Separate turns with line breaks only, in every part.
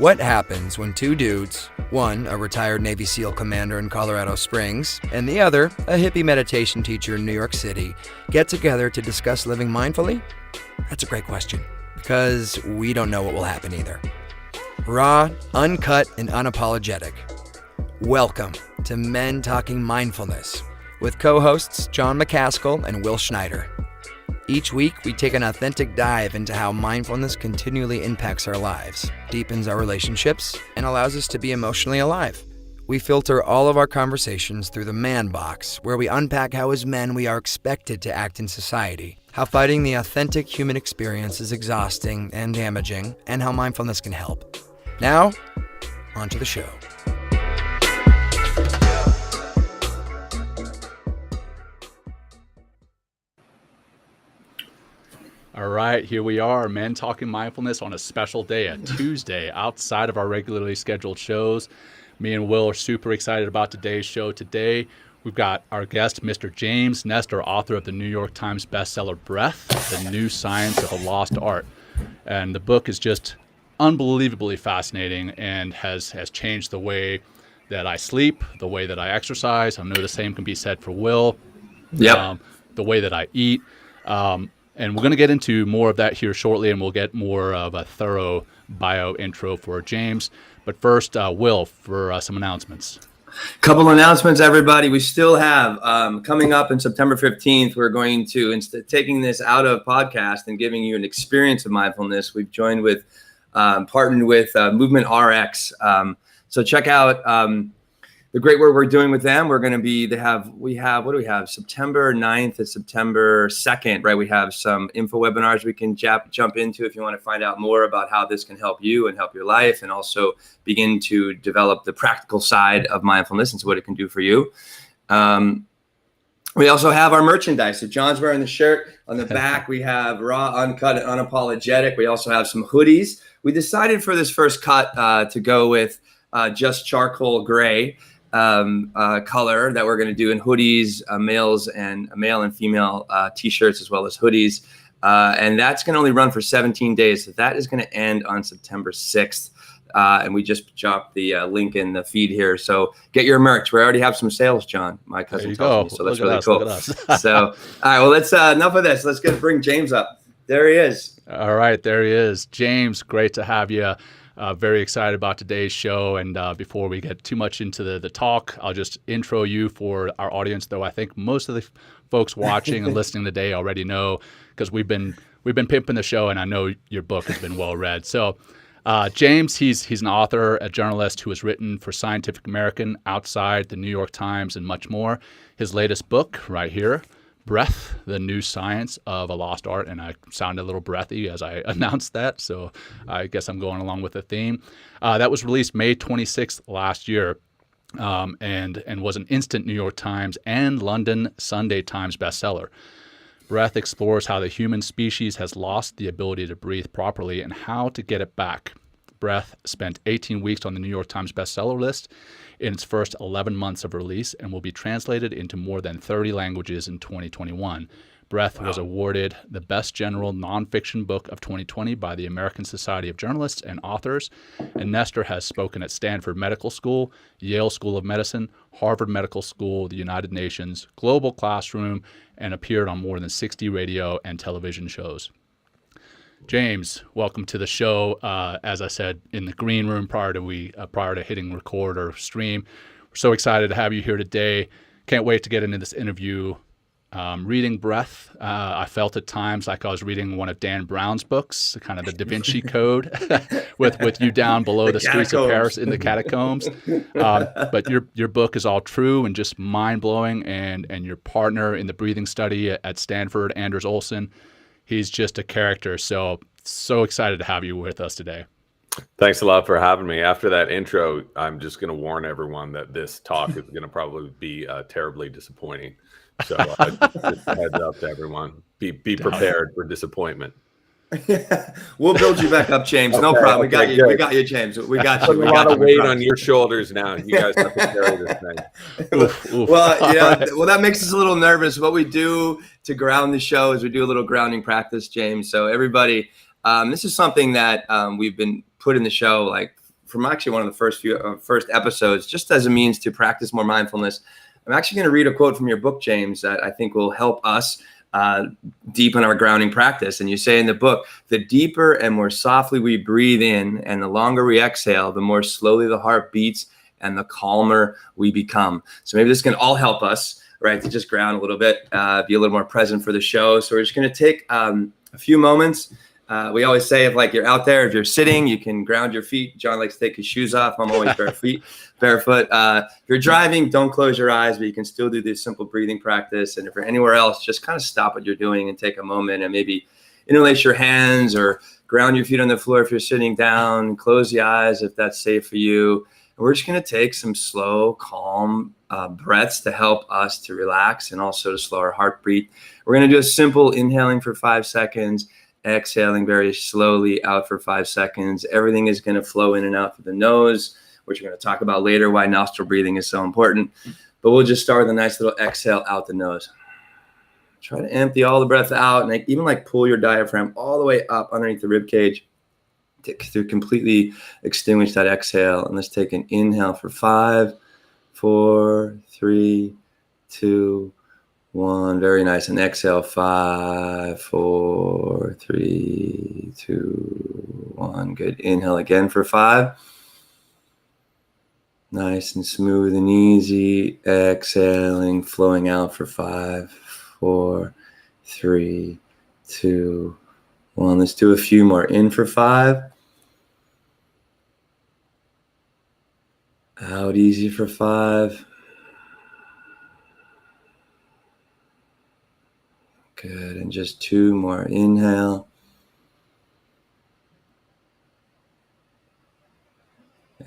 What happens when two dudes, one a retired Navy SEAL commander in Colorado Springs, and the other a hippie meditation teacher in New York City, get together to discuss living mindfully? That's a great question, because we don't know what will happen either. Raw, uncut, and unapologetic. Welcome to Men Talking Mindfulness with co-hosts Jon Macaskill and Will Schneider. Each week, we take an authentic dive into how mindfulness continually impacts our lives, deepens our relationships, and allows us to be emotionally alive. We filter all of our conversations through the man box, where we unpack how as men we are expected to act in society, how fighting the authentic human experience is exhausting and damaging, and how mindfulness can help. Now, on to the show.
All right, here we are, Men Talking Mindfulness on a special day, a Tuesday, outside of our regularly scheduled shows. Me and Will are super excited about today's show. Today, we've got our guest, Mr. James Nestor, author of the New York Times bestseller, Breath, The New Science of a Lost Art. And the book is just unbelievably fascinating and has changed the way that I sleep, the way that I exercise. I know the same can be said for Will.
Yep.
The way that I eat. And we're going to get into more of that here shortly, and we'll get more of a thorough bio intro for James. But first, Will, for some announcements.
Couple announcements, everybody. We still have coming up on September 15th, we're going to, instead of taking this out of podcast and giving you an experience of mindfulness, we've partnered with Movement RX. So check out the great work we're doing with them. We're going to be, we have September 9th to September 2nd, right? We have some info webinars we can jump into if you want to find out more about how this can help you and help your life, and also begin to develop the practical side of mindfulness and so what it can do for you. We also have our merchandise. So John's wearing the shirt. On the back, we have raw, uncut, and unapologetic. We also have some hoodies. We decided for this first cut to go with just charcoal gray color that we're going to do in hoodies, male and female t-shirts, as well as hoodies. And that's going to only run for 17 days. So that is going to end on September 6th. And we just dropped the link in the feed here. So get your merch. We already have some sales, John. My cousin tells me. So that's really cool. So, all right, well, let's enough of this. Let's bring James up. There he is.
All right, there he is. James, great to have you. Very excited about today's show. And before we get too much into the talk, I'll just intro you for our audience, though I think most of the folks watching and listening today already know, because we've been pimping the show, and I know your book has been well read. So James, he's an author, a journalist who has written for Scientific American, Outside, the New York Times, and much more. His latest book right here, Breath, The New Science of a Lost Art, and I sounded a little breathy as I announced that, so I guess I'm going along with the theme. That was released May 26th last year, and was an instant New York Times and London Sunday Times bestseller. Breath explores how the human species has lost the ability to breathe properly and how to get it back. Breath spent 18 weeks on the New York Times bestseller list in its first 11 months of release and will be translated into more than 30 languages in 2021. Breath was awarded the Best General Nonfiction Book of 2020 by the American Society of Journalists and Authors, and Nestor has spoken at Stanford Medical School, Yale School of Medicine, Harvard Medical School, the United Nations, Global Classroom, and appeared on more than 60 radio and television shows. James, welcome to the show. As I said in the green room prior to hitting record or stream, we're so excited to have you here today. Can't wait to get into this interview. Reading Breath, I felt at times like I was reading one of Dan Brown's books, kind of the Da Vinci Code, with you down below the streets of Paris in the catacombs. But your book is all true and just mind-blowing, and your partner in the breathing study at Stanford, Anders Olsson, he's just a character. So excited to have you with us today.
Thanks a lot for having me. After that intro, I'm just going to warn everyone that this talk is going to probably be terribly disappointing. So just a heads up to everyone. Be prepared for disappointment.
We'll build you back up, James. No problem. We got you. Good. We got you, James. We got you.
We got a lot of weight on your shoulders now. You guys have to carry this thing.
Well, that makes us a little nervous. What we do to ground the show is we do a little grounding practice, James. So everybody, this is something that we've been put in the show like from actually one of the first episodes, just as a means to practice more mindfulness. I'm actually going to read a quote from your book, James, that I think will help us deepen our grounding practice. And you say in the book, the deeper and more softly we breathe in and the longer we exhale, the more slowly the heart beats and the calmer we become. So maybe this can all help us, right, to just ground a little bit, be a little more present for the show. So we're just going to take a few moments. We always say if like you're out there, if you're sitting, you can ground your feet. Jon likes to take his shoes off. I'm always barefoot. If you're driving, don't close your eyes, but you can still do this simple breathing practice. And if you're anywhere else, just kind of stop what you're doing and take a moment and maybe interlace your hands or ground your feet on the floor if you're sitting down. Close the eyes if that's safe for you. And we're just going to take some slow, calm breaths to help us to relax and also to slow our heartbeat. We're going to do a simple inhaling for 5 seconds. Exhaling very slowly out for 5 seconds. Everything is going to flow in and out through the nose, which we're going to talk about later, why nostril breathing is so important. But we'll just start with a nice little exhale out the nose. Try to empty all the breath out and even like pull your diaphragm all the way up underneath the rib cage to completely extinguish that exhale. And let's take an inhale for 5, 4, 3, 2, 1. Very nice. And exhale 5, 4, 3, 2, 1. Good. Inhale again for 5. Nice and smooth and easy. Exhaling, flowing out for 5, 4, 3, 2, 1. Let's do a few more. In for 5. Out easy for 5. Good, and just 2 more. Inhale.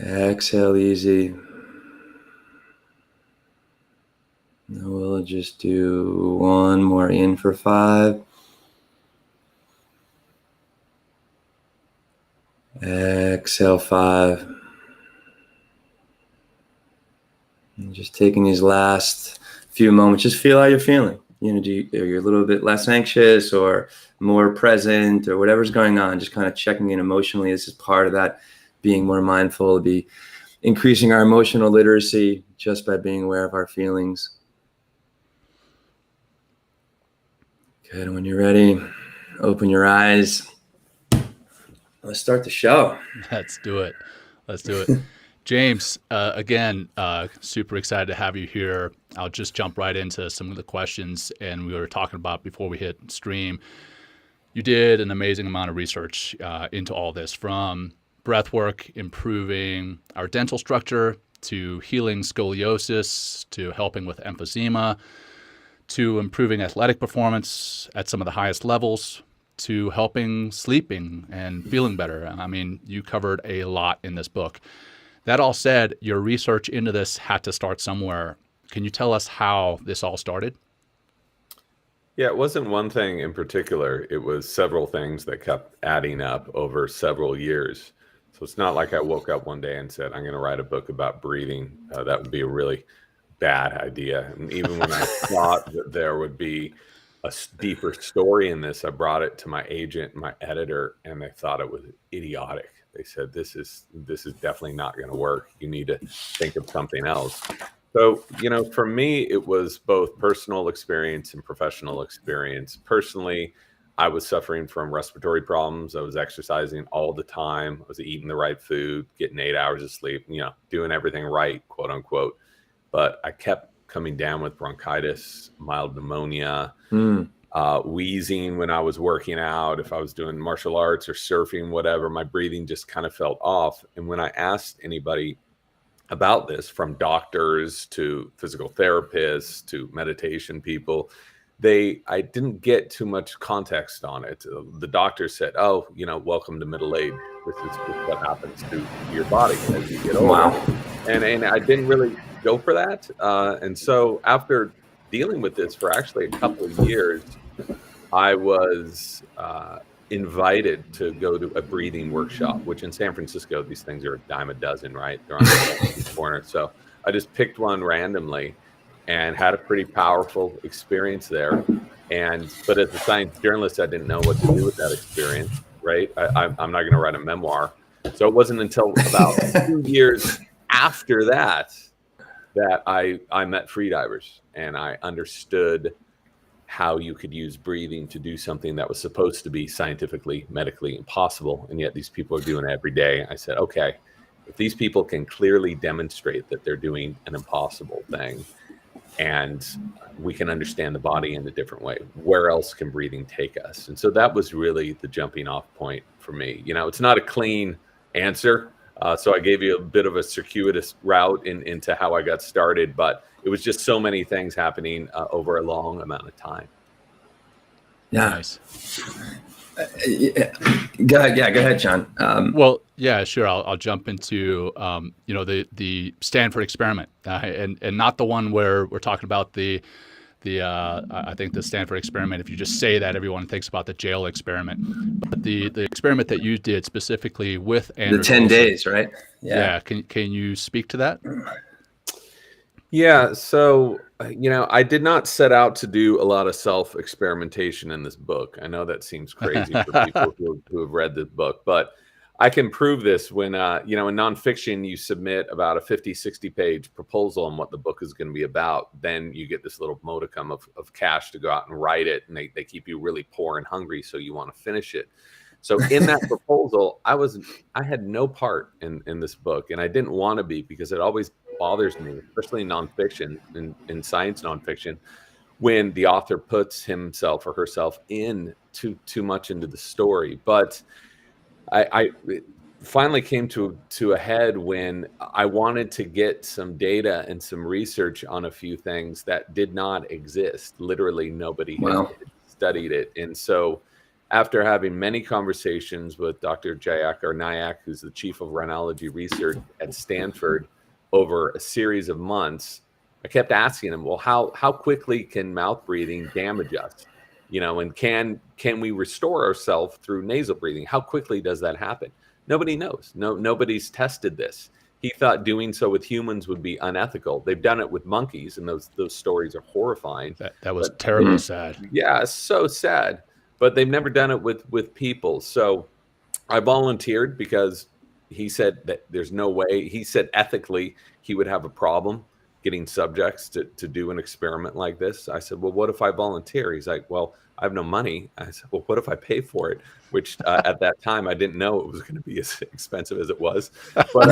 Exhale easy. And we'll just do 1 more. In for 5. Exhale 5. And just taking these last few moments, just feel how you're feeling. You know, you're a little bit less anxious or more present or whatever's going on, just kind of checking in emotionally. This is part of that being more mindful, be increasing our emotional literacy just by being aware of our feelings. Good. When you're ready, open your eyes. Let's start the show.
Let's do it. James, again, super excited to have you here. I'll just jump right into some of the questions. And we were talking about before we hit stream, you did an amazing amount of research into all this, from breath work, improving our dental structure, to healing scoliosis, to helping with emphysema, to improving athletic performance at some of the highest levels, to helping sleeping and feeling better. I mean, you covered a lot in this book. That all said, your research into this had to start somewhere. Can you tell us how this all started?
Yeah, it wasn't one thing in particular. It was several things that kept adding up over several years. So it's not like I woke up one day and said, I'm going to write a book about breathing. That would be a really bad idea. And even when I thought that there would be a deeper story in this, I brought it to my agent, my editor, and they thought it was idiotic. They said, this is definitely not going to work. You need to think of something else. So, you know, for me, it was both personal experience and professional experience. Personally, I was suffering from respiratory problems. I was exercising all the time. I was eating the right food, getting 8 hours of sleep, you know, doing everything right, quote unquote. But I kept coming down with bronchitis, mild pneumonia, wheezing when I was working out. If I was doing martial arts or surfing, whatever, my breathing just kind of felt off. And when I asked anybody about this, from doctors to physical therapists to meditation people, I didn't get too much context on it. The doctor said, oh, you know, welcome to middle age. This is just what happens to your body as you get older. Wow. And I didn't really go for that. And so after dealing with this for actually a couple of years, I was invited to go to a breathing workshop, which in San Francisco, these things are a dime a dozen, right? They're on the corner. So I just picked one randomly and had a pretty powerful experience there. But as a science journalist, I didn't know what to do with that experience, right? I'm not going to write a memoir, So it wasn't until about 2 years after that I met freedivers, and I understood how you could use breathing to do something that was supposed to be scientifically, medically impossible, and yet these people are doing it every day. I said, okay, if these people can clearly demonstrate that they're doing an impossible thing, and we can understand the body in a different way, where else can breathing take us? And so that was really the jumping off point for me. It's not a clean answer. So I gave you a bit of a circuitous route into how I got started, but it was just so many things happening over a long amount of time.
Yeah.
Nice.
Go ahead, Jon.
Well, yeah, sure. I'll jump into the Stanford experiment, and not the one where we're talking about the I think the Stanford experiment. If you just say that, everyone thinks about the jail experiment, but the experiment that you did specifically with Anders
the 10
Olsson,
days, right?
Yeah. Can you speak to that?
Yeah. So, I did not set out to do a lot of self-experimentation in this book. I know that seems crazy for people who have read this book, but I can prove this when, in nonfiction, you submit about a 50, 60-page proposal on what the book is going to be about. Then you get this little modicum of cash to go out and write it, and they keep you really poor and hungry, so you want to finish it. So in that proposal, I had no part in this book, and I didn't want to be, because it always bothers me, especially in nonfiction, in science nonfiction, when the author puts himself or herself in too much into the story. But I finally came to a head when I wanted to get some data and some research on a few things that did not exist. Literally, nobody had studied it. And so after having many conversations with Dr. Nayak, who's the chief of rhinology research at Stanford, over a series of months, I kept asking him, well, how quickly can mouth breathing damage us? And can we restore ourselves through nasal breathing? How quickly does that happen? Nobody knows. Nobody's tested this. He thought doing so with humans would be unethical. They've done it with monkeys, and those stories are horrifying.
That was terribly sad.
Yeah, so sad. But they've never done it with people. So I volunteered because he said that there's no way. He said ethically he would have a problem getting subjects to do an experiment like this. I said, well, what if I volunteer? He's like, well, I have no money. I said, well, what if I pay for it? Which at that time, I didn't know it was going to be as expensive as it was. But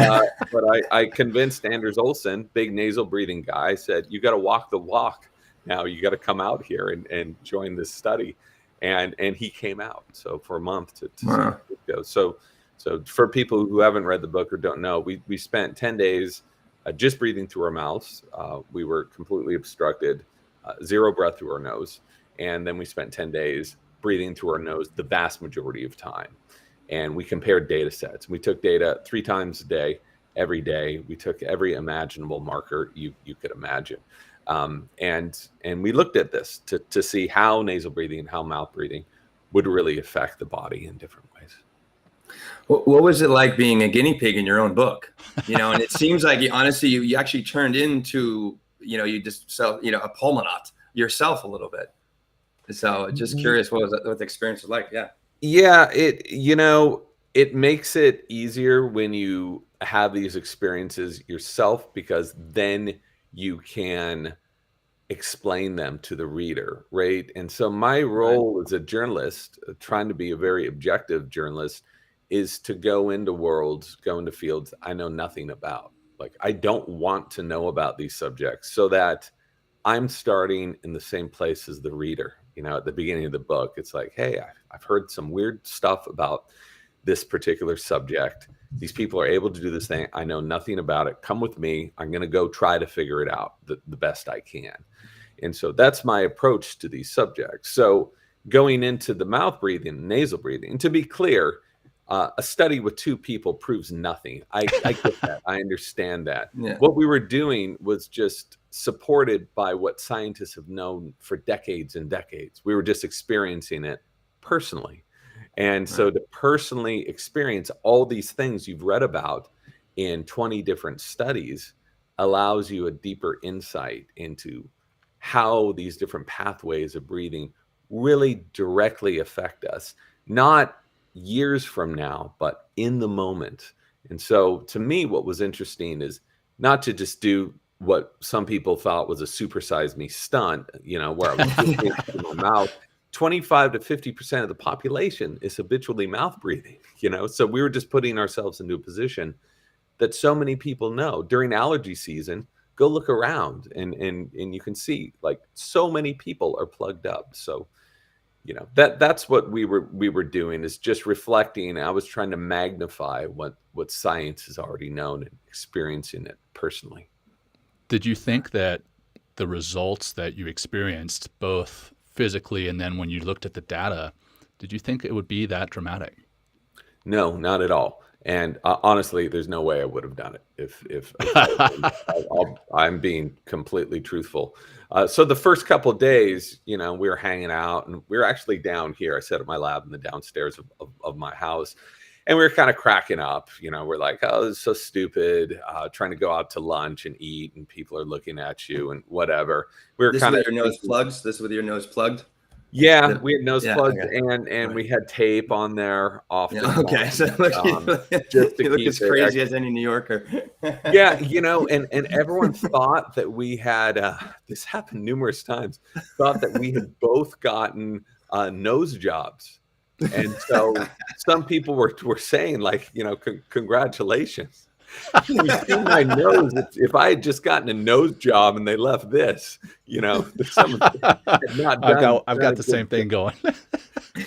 I convinced Anders Olsson, big nasal breathing guy, I said, you got to walk the walk. Now you got to come out here and join this study. And he came out. So for a month to see how it goes. So for people who haven't read the book or don't know, we spent 10 days just breathing through our mouths. We were completely obstructed, zero breath through our nose. And then we spent 10 days breathing through our nose the vast majority of time. And we compared data sets. We took data 3 times a day, every day. We took every imaginable marker you could imagine. And we looked at this to see how nasal breathing and how mouth breathing would really affect the body in different ways.
What was it like being a guinea pig in your own book? And it seems like you actually turned into, you just a pulmonaut yourself a little bit. So just curious what the experience was like. Yeah.
Yeah. It makes it easier when you have these experiences yourself, because then you can explain them to the reader. Right. And so my role as a journalist, trying to be a very objective journalist, is to go into worlds, go into fields I know nothing about. Like, I don't want to know about these subjects, so that I'm starting in the same place as the reader. At the beginning of the book, it's like, hey, I've heard some weird stuff about this particular subject. These people are able to do this thing. I know nothing about it. Come with me. I'm going to go try to figure it out the best I can. And so that's my approach to these subjects. So going into the mouth breathing, nasal breathing, and to be clear, a study with 2 people proves nothing. I get that. I understand that. Yeah. What we were doing was just supported by what scientists have known for decades and decades. We were just experiencing it personally. And so to personally experience all these things you've read about in 20 different studies allows you a deeper insight into how these different pathways of breathing really directly affect us. Not years from now, but in the moment. And so to me, what was interesting is not to just do what some people thought was a supersize me stunt, where I was just in my mouth. 25 to 50% of the population is habitually mouth breathing, so we were just putting ourselves into a position that so many people know. During allergy season, go look around and you can see like so many people are plugged up. So that's what we were doing, is just reflecting. I was trying to magnify what science has already known and experiencing it personally.
Did you think that the results that you experienced, both physically and then when you looked at the data, did you think it would be that dramatic?
No, not at all. And honestly, there's no way I would have done it if I'm being completely truthful. So the first couple of days, we were hanging out, and we were actually down here. I set up my lab in the downstairs of my house, and we were kind of cracking up. We're like, oh, this is so stupid. Trying to go out to lunch and eat, and people are looking at you and whatever. We were kind of
your nose plugs. This with your nose plugged.
Yeah, we had nose plugs,
okay.
and we had tape on there often.
Yeah, okay, so
just to
you look
keep
as crazy as any New Yorker.
Yeah, and everyone thought that we had, this happened numerous times, thought that we had both gotten nose jobs. And so some people were saying like, congratulations. You see my nose. If I had just gotten a nose job and they left this, someone had not done.
I've got the same thing going.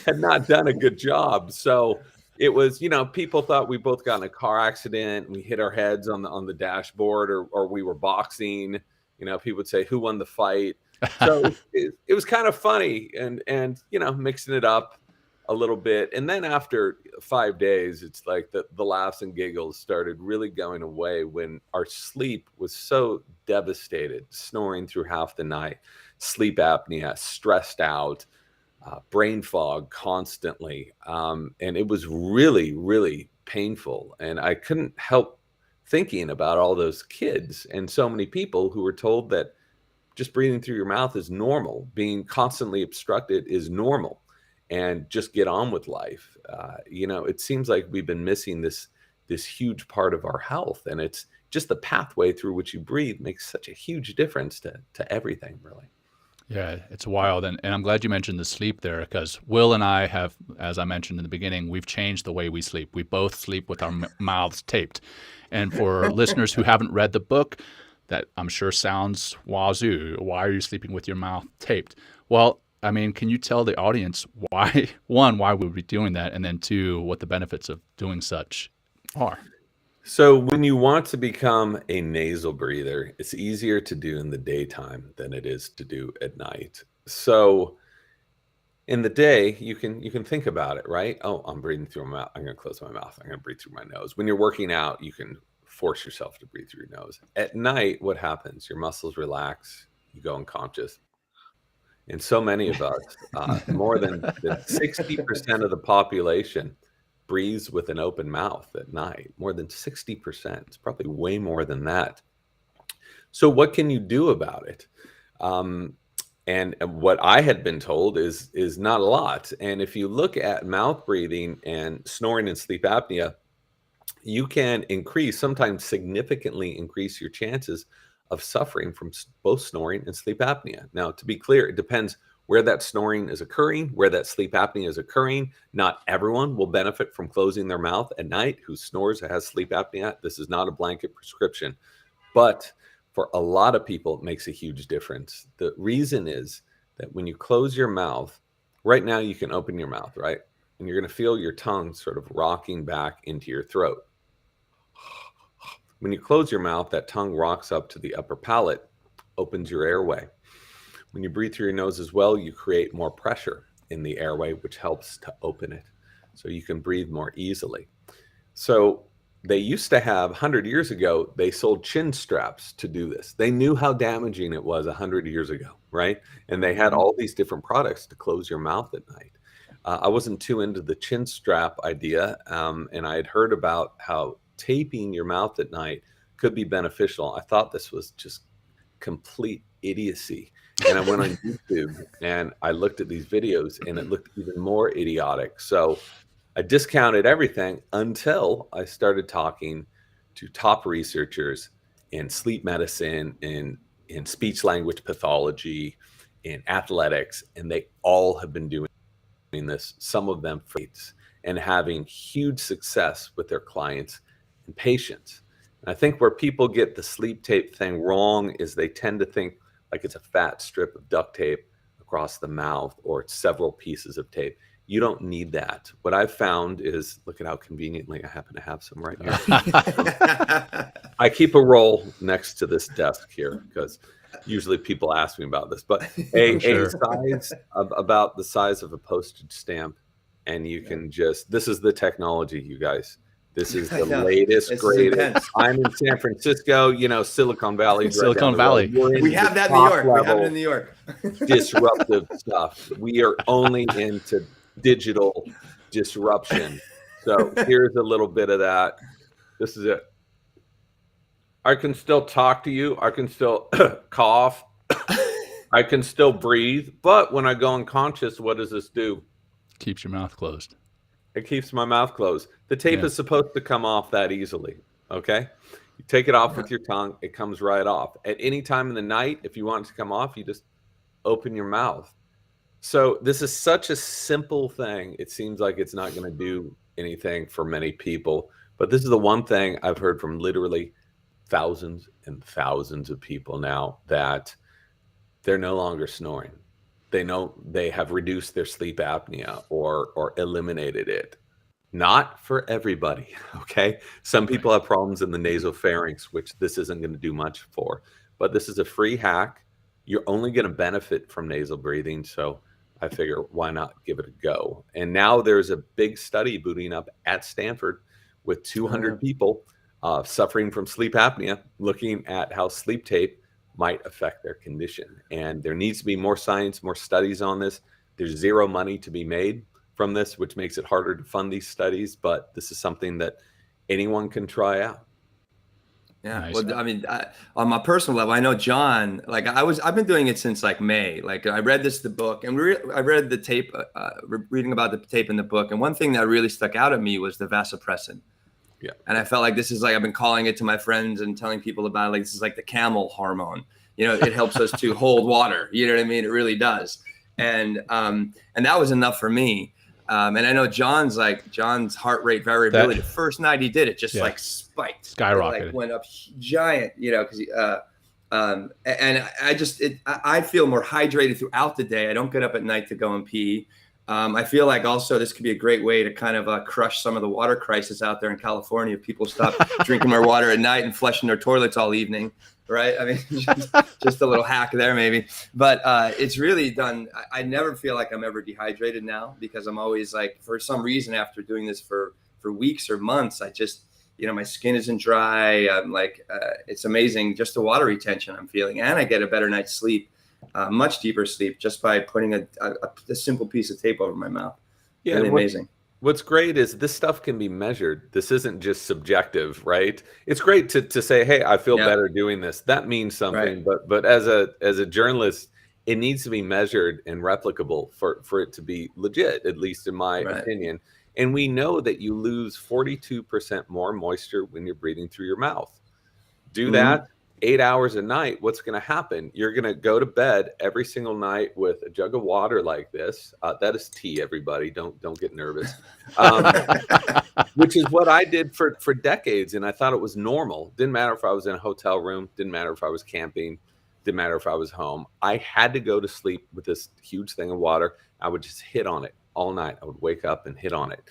Had not done a good job. So it was, people thought we both got in a car accident. We hit our heads on the dashboard, or we were boxing. People would say, "Who won the fight?" So it was kind of funny, and mixing it up a little bit. And then after 5 days, it's like the laughs and giggles started really going away when our sleep was so devastated, snoring through half the night, sleep apnea, stressed out, brain fog constantly. And it was really, really painful. And I couldn't help thinking about all those kids and so many people who were told that just breathing through your mouth is normal. Being constantly obstructed is normal. And just get on with life. It seems like we've been missing this huge part of our health, and it's just the pathway through which you breathe makes such a huge difference to everything, really.
Yeah, it's wild. And I'm glad you mentioned the sleep there, because Will and I have, as I mentioned in the beginning, we've changed the way we sleep. We both sleep with our mouths taped. And for listeners who haven't read the book, that I'm sure sounds wazoo. Why are you sleeping with your mouth taped? Well, I mean, can you tell the audience why we would be doing that, and then two, what the benefits of doing such are?
So when you want to become a nasal breather, it's easier to do in the daytime than it is to do at night. So in the day, you can think about it, right? Oh, I'm breathing through my mouth. I'm going to close my mouth. I'm going to breathe through my nose. When you're working out, you can force yourself to breathe through your nose. At night, what happens? Your muscles relax. You go unconscious. And so many of us, more than 60% of the population breathes with an open mouth at night. More than 60%. It's probably way more than that. So what can you do about it? And what I had been told is not a lot. And if you look at mouth breathing and snoring and sleep apnea, you can increase, sometimes significantly increase your chances of suffering from both snoring and sleep apnea. Now, to be clear, it depends where that snoring is occurring, where that sleep apnea is occurring. Not everyone will benefit from closing their mouth at night who snores or has sleep apnea. This is not a blanket prescription. But for a lot of people, it makes a huge difference. The reason is that when you close your mouth, right now you can open your mouth, right? And you're going to feel your tongue sort of rocking back into your throat. When you close your mouth, that tongue rocks up to the upper palate, opens your airway. When you breathe through your nose as well, you create more pressure in the airway, which helps to open it so you can breathe more easily. So they used to have, 100 years ago, they sold chin straps to do this. They knew how damaging it was 100 years ago, right? And they had all these different products to close your mouth at night. I wasn't too into the chin strap idea, and I had heard about how taping your mouth at night could be beneficial. I thought this was just complete idiocy. And I went on YouTube and I looked at these videos and it looked even more idiotic. So I discounted everything until I started talking to top researchers in sleep medicine, in speech language pathology, in athletics, and they all have been doing this, some of them for decades, and having huge success with their clients and patients. And I think where people get the sleep tape thing wrong is they tend to think like it's a fat strip of duct tape across the mouth, or it's several pieces of tape. You don't need that. What I've found is, look at how conveniently I happen to have some right here. I keep a roll next to this desk here because usually people ask me about this, but a size about the size of a postage stamp, and you can just, this is the technology, you guys. This is the latest, greatest. I'm in San Francisco, Silicon Valley.
Silicon Valley.
We have that in New York. We have it in New York.
Disruptive stuff. We are only into digital disruption. So here's a little bit of that. This is it. I can still talk to you. I can still cough. I can still breathe. But when I go unconscious, what does this do?
Keeps your mouth closed.
It keeps my mouth closed. The tape is supposed to come off that easily. Okay. You take it off with your tongue. It comes right off. At any time in the night, if you want it to come off, you just open your mouth. So this is such a simple thing. It seems like it's not going to do anything for many people. But this is the one thing I've heard from literally thousands and thousands of people now, that they're no longer snoring. They know they have reduced their sleep apnea or eliminated it. Not for everybody, okay? Some people have problems in the nasopharynx, which this isn't going to do much for. But this is a free hack. You're only going to benefit from nasal breathing, so I figure why not give it a go? And now there's a big study booting up at Stanford with 200 people suffering from sleep apnea, looking at how sleep tape might affect their condition. And there needs to be more science, more studies on this. There's zero money to be made from this, which makes it harder to fund these studies. But this is something that anyone can try out.
Yeah.
Nice.
Well, I mean, on my personal level, I know Jon, like I've been doing it since like May. Like I read the book, and I read the tape, reading about the tape in the book. And one thing that really stuck out at me was the vasopressin.
Yeah.
And I felt like this is like, I've been calling it to my friends and telling people about it, like, this is like the camel hormone. It helps us to hold water. You know what I mean? It really does. And that was enough for me. And I know Jon's heart rate variability. The first night he did it, just like spiked,
skyrocketed,
like went up giant. Because and I feel more hydrated throughout the day. I don't get up at night to go and pee. I feel like also this could be a great way to kind of crush some of the water crisis out there in California. If people stop drinking more water at night and flushing their toilets all evening. Right. I mean, just a little hack there, maybe. But it's really done. I never feel like I'm ever dehydrated now, because I'm always like, for some reason, after doing this for weeks or months, I just, my skin isn't dry. I'm like, it's amazing. Just the water retention I'm feeling. And I get a better night's sleep, much deeper sleep, just by putting a simple piece of tape over my mouth.
Yeah.
Really amazing.
What's great is this stuff can be measured. This isn't just subjective, right? It's great to say, hey, I feel better doing this. That means something. Right. But as a journalist, it needs to be measured and replicable for it to be legit, at least in my opinion. And we know that you lose 42% more moisture when you're breathing through your mouth. Do that 8 hours a night. What's going to happen? You're going to go to bed every single night with a jug of water like this. That is tea, everybody. Don't get nervous. Which is what I did for decades, and I thought it was normal. Didn't matter if I was in a hotel room. Didn't matter if I was camping. Didn't matter if I was home. I had to go to sleep with this huge thing of water. I would just hit on it all night. I would wake up and hit on it.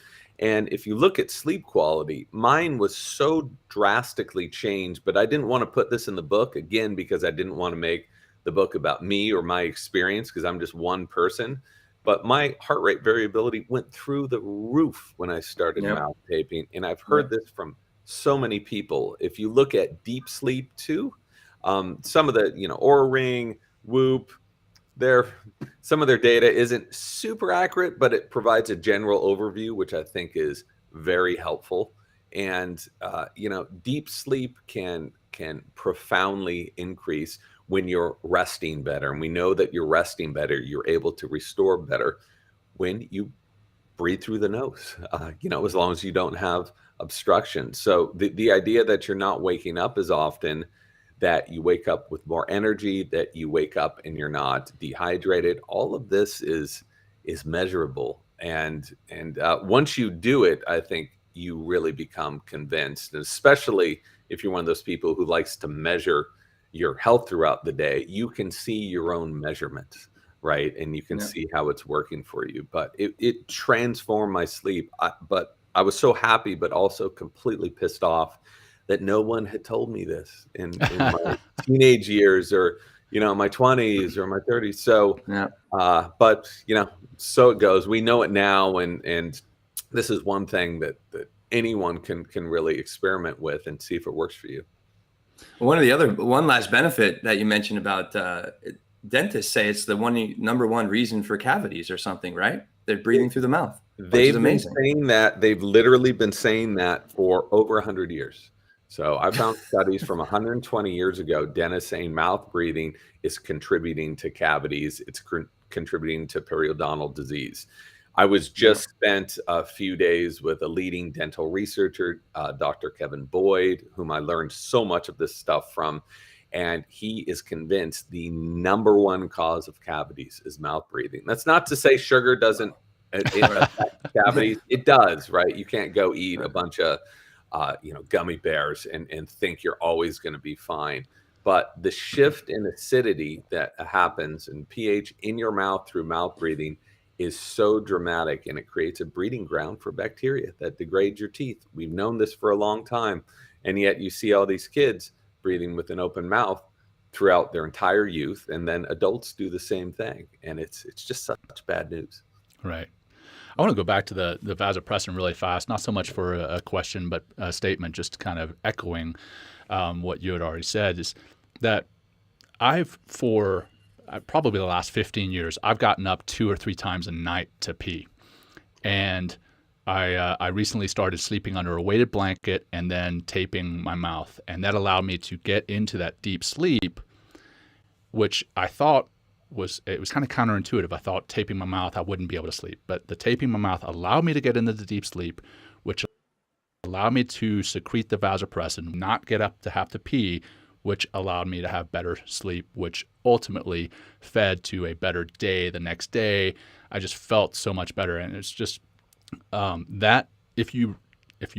And if you look at sleep quality, mine was so drastically changed, but I didn't want to put this in the book, again, because I didn't want to make the book about me or my experience, because I'm just one person. But my heart rate variability went through the roof when I started mouth taping. And I've heard this from so many people. If you look at deep sleep too, some of the, Oura Ring, Whoop, some of their data isn't super accurate, but it provides a general overview, which I think is very helpful. And deep sleep can profoundly increase when you're resting better. And we know that you're resting better, you're able to restore better when you breathe through the nose, as long as you don't have obstruction. So the idea that you're not waking up as often, that you wake up with more energy, that you wake up and you're not dehydrated, all of this is measurable. And once you do it, I think you really become convinced, and especially if you're one of those people who likes to measure your health throughout the day, you can see your own measurements, right? And you can see how it's working for you. But it transformed my sleep. But I was so happy, but also completely pissed off that no one had told me this in my teenage years, or my 20s or my 30s. So, but so it goes. We know it now, and this is one thing that anyone can really experiment with and see if it works for you.
One last benefit that you mentioned about dentists say it's the number one reason for cavities or something, right? They're breathing through the mouth.
They've been saying that. They've literally been saying that for over 100 years. So I found studies from 120 years ago, dentists saying mouth breathing is contributing to cavities. It's contributing to periodontal disease. I was just spent a few days with a leading dental researcher, Dr. Kevin Boyd, whom I learned so much of this stuff from. And he is convinced the number one cause of cavities is mouth breathing. That's not to say sugar doesn't affect cavities. It does, right? You can't go eat a bunch of gummy bears and think you're always going to be fine. But the shift in acidity that happens in pH in your mouth through mouth breathing is so dramatic, and it creates a breeding ground for bacteria that degrades your teeth. We've known this for a long time, and yet you see all these kids breathing with an open mouth throughout their entire youth, and then adults do the same thing, and it's just such bad news.
Right. I want to go back to the vasopressin really fast, not so much for a question, but a statement, just kind of echoing what you had already said, is that for probably the last 15 years, I've gotten up 2 or 3 times a night to pee. And I recently started sleeping under a weighted blanket and then taping my mouth. And that allowed me to get into that deep sleep, which I thought was kind of counterintuitive. I thought taping my mouth, I wouldn't be able to sleep. But the taping my mouth allowed me to get into the deep sleep, which allowed me to secrete the vasopressin, not get up to have to pee, which allowed me to have better sleep, which ultimately fed to a better day the next day. I just felt so much better. And it's just that if you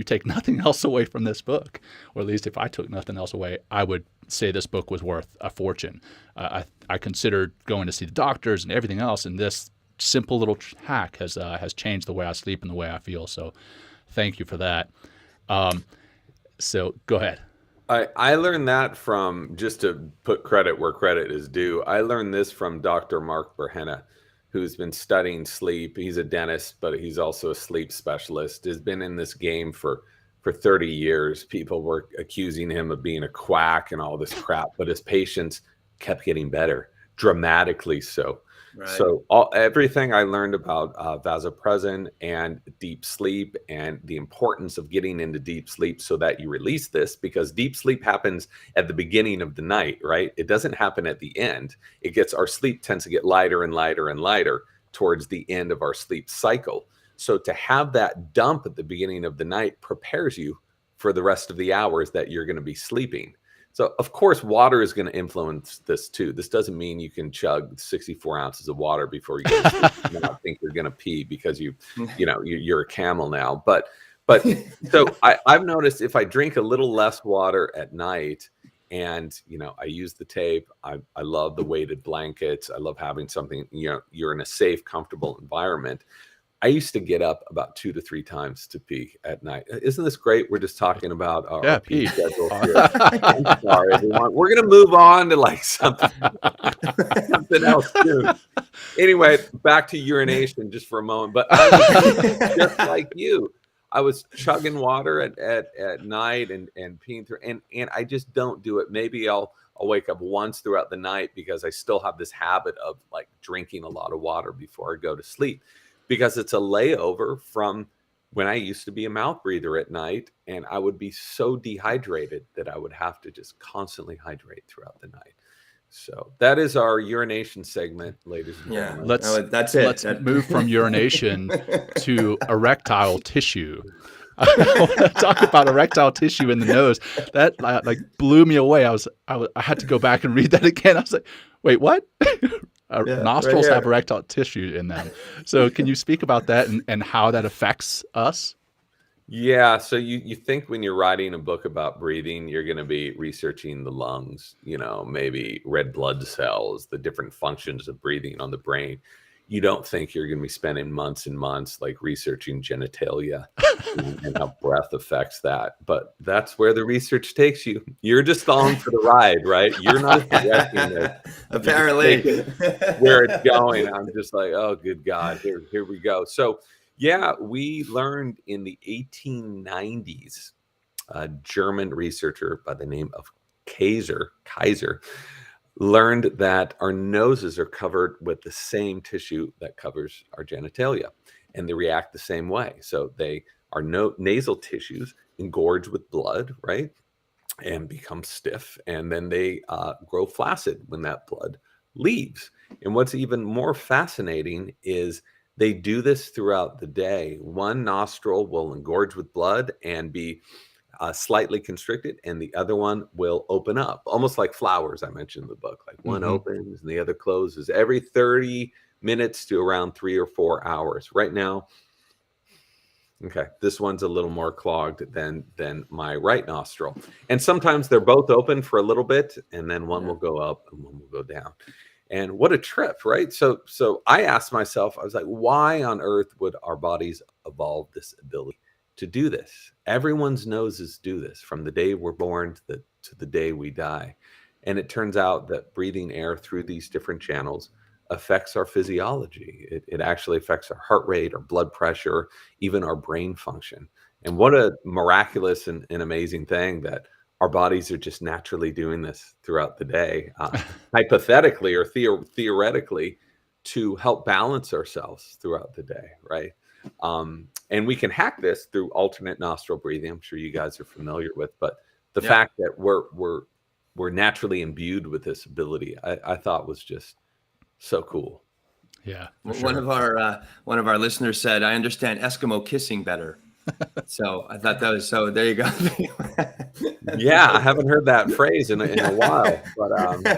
take nothing else away from this book, or at least if I took nothing else away, I would say this book was worth a fortune. I considered going to see the doctors and everything else, and this simple little hack has changed the way I sleep and the way I feel. So thank you for that. So go ahead.
I learned that from, just to put credit where credit is due, I learned this from Dr. Mark Berhenna, who's been studying sleep. He's a dentist, but he's also a sleep specialist, has been in this game for 30 years. People were accusing him of being a quack and all this crap, but his patients kept getting better, dramatically so. Right. So everything I learned about vasopressin and deep sleep, and the importance of getting into deep sleep so that you release this, because deep sleep happens at the beginning of the night, right? It doesn't happen at the end. Our sleep tends to get lighter and lighter and lighter towards the end of our sleep cycle. So to have that dump at the beginning of the night prepares you for the rest of the hours that you're going to be sleeping. So, of course, water is going to influence this too. This doesn't mean you can chug 64 ounces of water before you go to sleep. You not think you're going to pee because you're a camel now. But so I've noticed if I drink a little less water at night, and I use the tape, I love the weighted blankets. I love having something, you're in a safe, comfortable environment. I used to get up about 2 to 3 times to pee at night. Isn't this great? We're just talking about our pee schedule here. I'm sorry, everyone. We're going to move on to something else soon. Anyway, back to urination just for a moment. But I was just like you. I was chugging water at night and peeing through, and I just don't do it. Maybe I'll wake up once throughout the night because I still have this habit of drinking a lot of water before I go to sleep, because it's a layover from when I used to be a mouth breather at night, and I would be so dehydrated that I would have to just constantly hydrate throughout the night. So that is our urination segment, ladies and gentlemen.
That's it.
Let's move from urination to erectile tissue. I want to talk about erectile tissue in the nose. That like blew me away. I had to go back and read that again. I was like, wait, what? Nostrils have erectile tissue in them. So can you speak about that and how that affects us?
Yeah. So you think when you're writing a book about breathing, you're going to be researching the lungs, maybe red blood cells, the different functions of breathing on the brain. You don't think you're going to be spending months and months like researching genitalia and how breath affects that. But that's where the research takes you. You're just on for the ride, right? You're not directing it.
Apparently.
Where it's going. I'm just like, oh, good God, here we go. So, yeah, we learned in the 1890s, a German researcher by the name of Kaiser learned that our noses are covered with the same tissue that covers our genitalia, and they react the same way. So they are nasal tissues engorge with blood, right, and become stiff, and then they grow flaccid when that blood leaves. And what's even more fascinating is they do this throughout the day. One nostril will engorge with blood and be slightly constricted, and the other one will open up, almost like flowers I mentioned in the book. Like one opens and the other closes every 30 minutes to around 3 or 4 hours. Right now, okay, this one's a little more clogged than my right nostril. And sometimes they're both open for a little bit, and then one will go up and one will go down. And what a trip, right? So I asked myself, I was like, why on earth would our bodies evolve this ability to do this? Everyone's noses do this from the day we're born to the day we die. And it turns out that breathing air through these different channels affects our physiology. It actually affects our heart rate, our blood pressure, even our brain function. And what a miraculous and amazing thing that our bodies are just naturally doing this throughout the day, hypothetically or theoretically, to help balance ourselves throughout the day, right? And we can hack this through alternate nostril breathing. I'm sure you guys are familiar with, but the fact that we're naturally imbued with this ability, I thought was just so cool.
Yeah.
One of our listeners said, "I understand Eskimo kissing better." So I thought that was so. There you go.
Yeah, I haven't heard that phrase in a while, but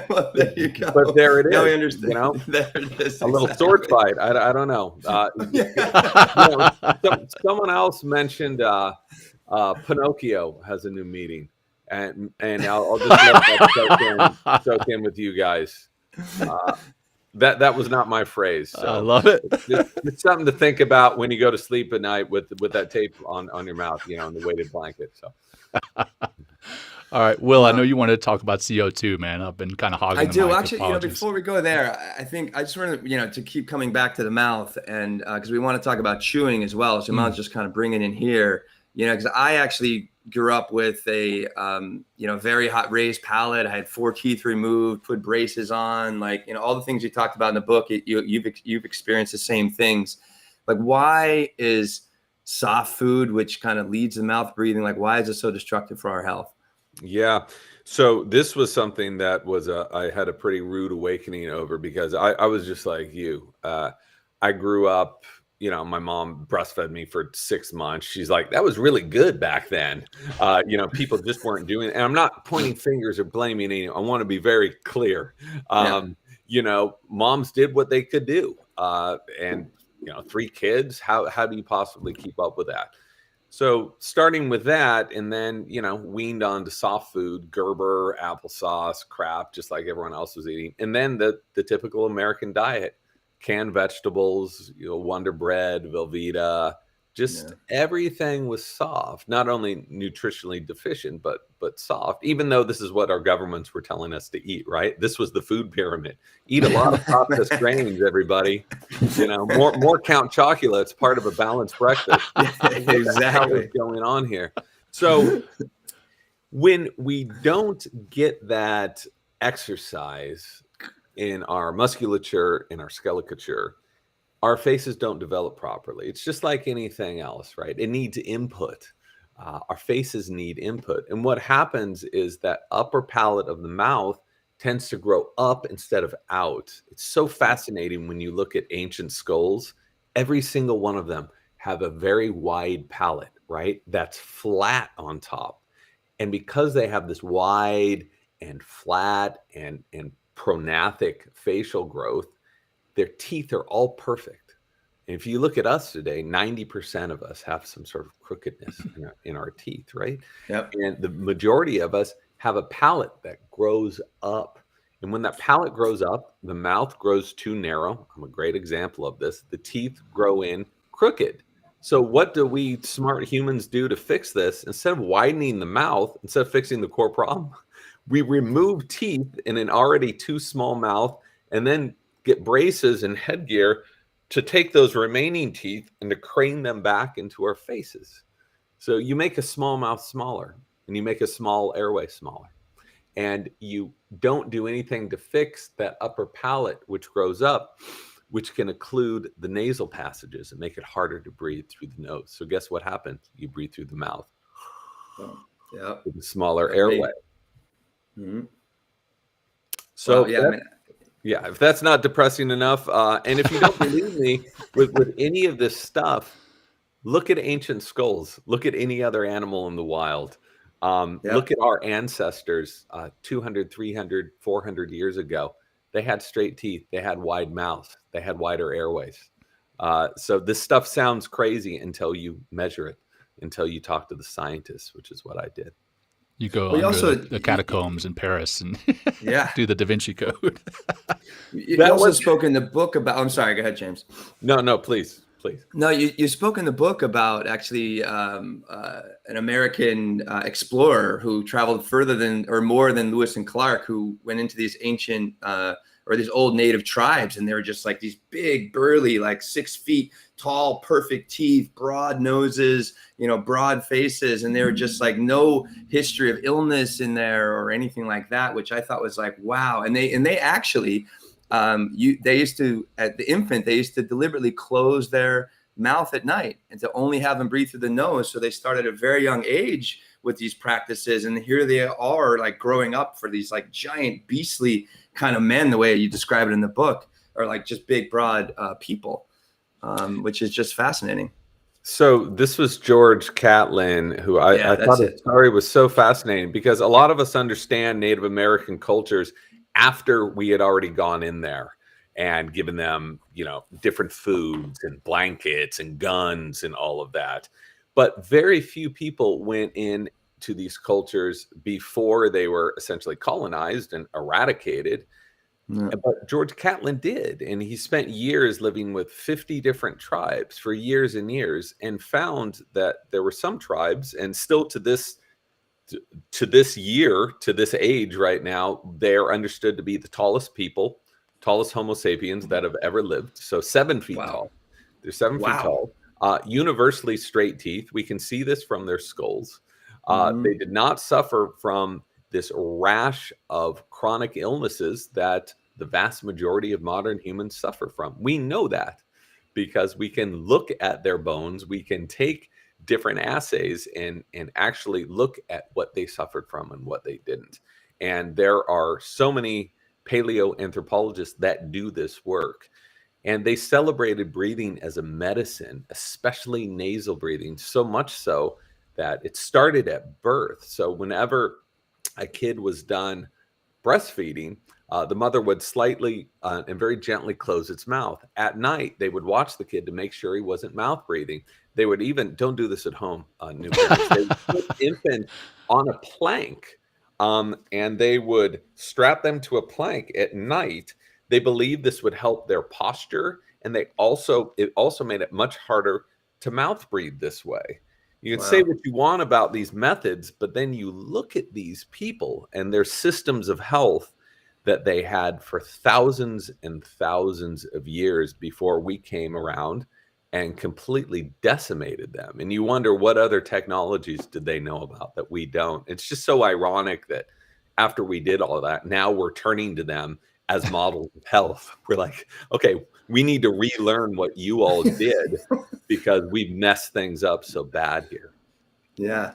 well, there you go.
But there it is.
Now we understand.
There
it is.
A little sword fight. I don't know. Someone else mentioned Pinocchio has a new meeting, and I'll just let that soak in with you guys. That was not my phrase. So
I love it.
It's something to think about when you go to sleep at night with that tape on your mouth, on the weighted blanket. So.
All right, Will, I know you wanted to talk about CO2, man. I've been kind of hogging the mic.
I do. Actually, before we go there, I think I just wanted to keep coming back to the mouth, and because we want to talk about chewing as well. So Mel's just kind of bringing in here, because I actually grew up with a very hot raised palate. I had 4 teeth removed, put braces on, all the things you talked about in the book. You've experienced the same things. Like, why is soft food, which kind of leads the mouth breathing, why is it so destructive for our health?
Yeah. So this was something that I had a pretty rude awakening over, because I was just like you. I grew up, my mom breastfed me for 6 months. She's like, that was really good back then. People just weren't doing it. And I'm not pointing fingers or blaming anyone. I want to be very clear. Moms did what they could do. And 3 kids, how do you possibly keep up with that? So starting with that, and then, weaned on to soft food, Gerber, applesauce, crap, just like everyone else was eating. And then the typical American diet, canned vegetables, Wonder Bread, Velveeta, just everything was soft, not only nutritionally deficient, but soft, even though this is what our governments were telling us to eat, right? This was the food pyramid. Eat a lot of processed grains, everybody. More Count Choculates, part of a balanced breakfast.
Exactly.
What's going on here? So when we don't get that exercise in our musculature, in our skeleture, our faces don't develop properly. It's just like anything else, right? It needs input. Our faces need input. And what happens is that upper palate of the mouth tends to grow up instead of out. It's so fascinating when you look at ancient skulls. Every single one of them have a very wide palate, right? That's flat on top. And because they have this wide and flat and prognathic facial growth, their teeth are all perfect. And if you look at us today, 90% of us have some sort of crookedness in our teeth, right?
Yep.
And the majority of us have a palate that grows up. And when that palate grows up, the mouth grows too narrow. I'm a great example of this. The teeth grow in crooked. So what do we smart humans do to fix this? Instead of widening the mouth, instead of fixing the core problem, we remove teeth in an already too small mouth and then get braces and headgear to take those remaining teeth and to crane them back into our faces. So you make a small mouth smaller and you make a small airway smaller. And you don't do anything to fix that upper palate, which grows up, which can occlude the nasal passages and make it harder to breathe through the nose. So guess what happens? You breathe through the mouth.
Yeah.
With a smaller airway.
Mm-hmm.
So
well, yeah,
yeah, if that's not depressing enough, and if you don't believe me with any of this stuff, look at ancient skulls. Look at any other animal in the wild. Look at our ancestors 200, 300, 400 years ago. They had straight teeth. They had wide mouths. They had wider airways. So this stuff sounds crazy until you measure it, until you talk to the scientists, which is what I did.
You go under the catacombs in Paris and do the Da Vinci Code.
You also spoke in the book about, I'm sorry, go ahead, James.
No, please.
No, you spoke in the book about actually an American explorer who traveled more than Lewis and Clark, who went into these ancient or these old native tribes, and they were just like these big, burly, like 6 feet tall, perfect teeth, broad noses, broad faces, and they were just like no history of illness in there or anything like that, which I thought was like wow. And they actually. They used to, at the infant, they used to deliberately close their mouth at night and to only have them breathe through the nose. So they started at a very young age with these practices. And here they are like growing up for these like giant beastly kind of men, the way you describe it in the book, or like just big, broad people, which is just fascinating.
So this was George Catlin, who I thought his story was so fascinating because a lot of us understand Native American cultures after we had already gone in there and given them, different foods and blankets and guns and all of that. But very few people went into these cultures before they were essentially colonized and eradicated. Yeah. But George Catlin did. And he spent years living with 50 different tribes for years and years and found that there were some tribes, and still to this age right now, they're understood to be the tallest Homo sapiens that have ever lived. So 7 feet tall. They're 7 feet tall. Universally straight teeth. We can see this from their skulls. They did not suffer from this rash of chronic illnesses that the vast majority of modern humans suffer from. We know that because we can look at their bones. We can take different assays and actually look at what they suffered from and what they didn't. And there are so many paleoanthropologists that do this work. And they celebrated breathing as a medicine, especially nasal breathing, so much so that it started at birth. So whenever a kid was done breastfeeding, the mother would slightly and very gently close its mouth. At night, they would watch the kid to make sure he wasn't mouth breathing. They would even, don't do this at home, new parents, they would put the infant on a plank and they would strap them to a plank at night. They believed this would help their posture, and it also made it much harder to mouth breathe this way. You can say what you want about these methods, but then you look at these people and their systems of health that they had for thousands and thousands of years before we came around and completely decimated them. And you wonder what other technologies did they know about that we don't. It's just so ironic that after we did all that, now we're turning to them as models of health. We're like, okay, we need to relearn what you all did because we've messed things up so bad here.
Yeah.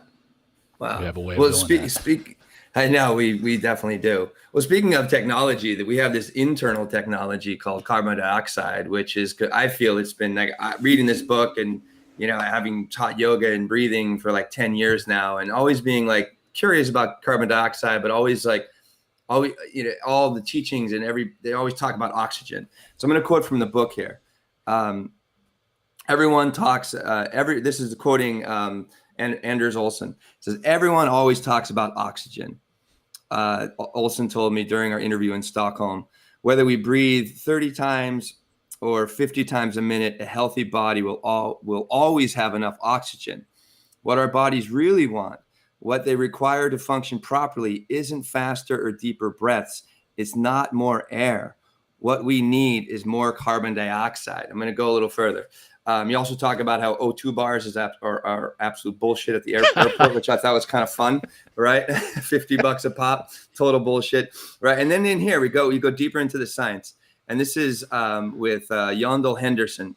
Wow.
We have a way of doing that.
I know we definitely do. Well, speaking of technology, that we have this internal technology called carbon dioxide, which is, I feel it's been like reading this book and, having taught yoga and breathing for like 10 years now, and always being like curious about carbon dioxide, but always all the teachings and they always talk about oxygen. So I'm going to quote from the book here. Everyone talks, this is quoting Anders Olsson. It says, everyone always talks about oxygen. Olsson told me during our interview in Stockholm, whether we breathe 30 times or 50 times a minute, a healthy body will always have enough oxygen. What our bodies really want, what they require to function properly, isn't faster or deeper breaths. It's not more air. What we need is more carbon dioxide. I'm going to go a little further. You also talk about how O2 bars are absolute bullshit at the airport, which I thought was kind of fun, right? $50 a pop, total bullshit, right? And then in here we go deeper into the science. And this is with Yandel Henderson.